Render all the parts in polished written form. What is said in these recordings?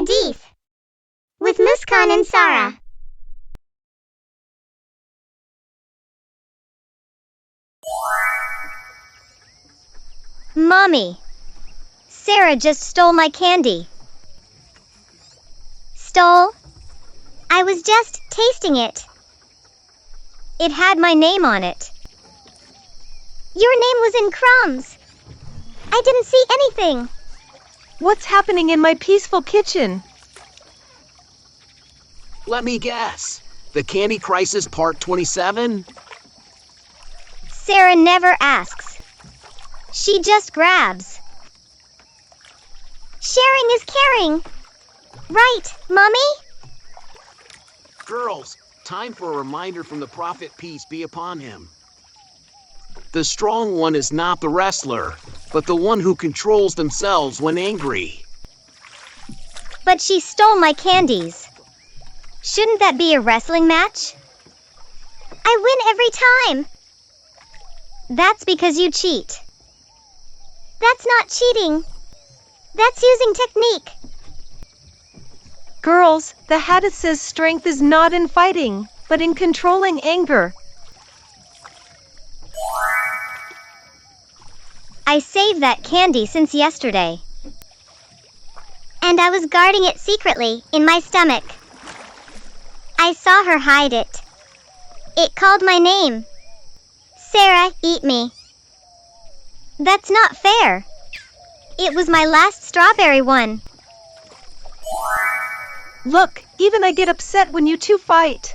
Hadith with Muskan and Sarah. Mommy, Sarah just stole my candy. Stole? I was just tasting it. It had my name on it. Your name was in crumbs. I didn't see anything. What's happening in my peaceful kitchen? Let me guess. The Candy Crisis Part 27? Sarah never asks. She just grabs. Sharing is caring. Right, Mommy? Girls, time for a reminder from the Prophet, peace be upon him. The strong one is not the wrestler, but the one who controls themselves when angry. But she stole my candies. Shouldn't that be a wrestling match? I win every time. That's because you cheat. That's not cheating. That's using technique. Girls, the Hadith says strength is not in fighting, but in controlling anger. I saved that candy since yesterday. And I was guarding it secretly in my stomach. I saw her hide it. It called my name. Sarah, eat me. That's not fair. It was my last strawberry one. Look, even I get upset when you two fight.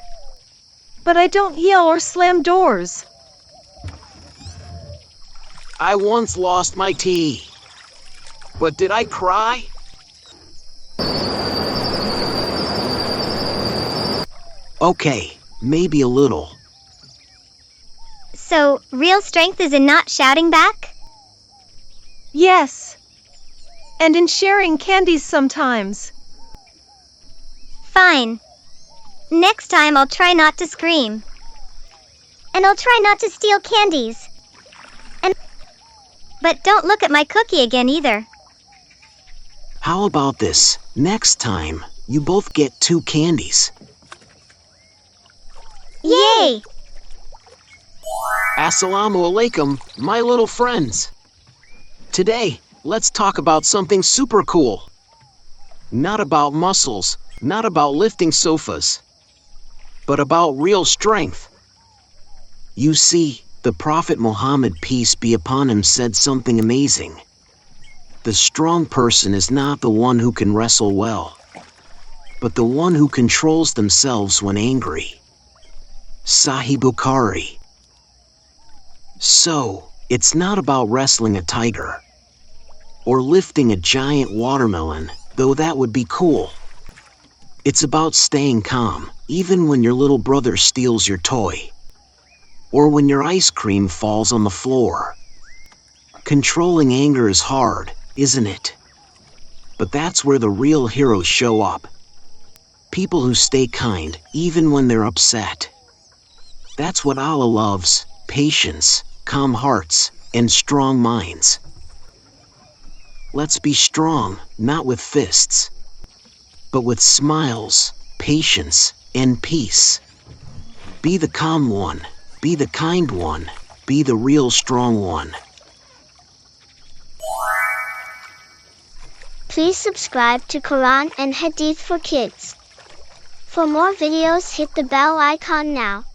But I don't yell or slam doors. I once lost my tea. But did I cry? Okay, maybe a little. So, real strength is in not shouting back? Yes. And in sharing candies sometimes. Fine. Next time I'll try not to scream. And I'll try not to steal candies. But don't look at my cookie again either. How about this? Next time, you both get 2 candies. Yay! Assalamu alaikum, my little friends. Today, let's talk about something super cool. Not about muscles, not about lifting sofas, but about real strength. You see, the Prophet Muhammad, peace be upon him, said something amazing. The strong person is not the one who can wrestle well, but the one who controls themselves when angry. Sahih Bukhari. So, it's not about wrestling a tiger, or lifting a giant watermelon, though that would be cool. It's about staying calm, even when your little brother steals your toy, or when your ice cream falls on the floor. Controlling anger is hard, isn't it? But that's where the real heroes show up. People who stay kind, even when they're upset. That's what Allah loves: patience, calm hearts, and strong minds. Let's be strong, not with fists, but with smiles, patience, and peace. Be the calm one, be the kind one, be the real strong one. Please subscribe to Quran and Hadith for Kids. For more videos, hit the bell icon now.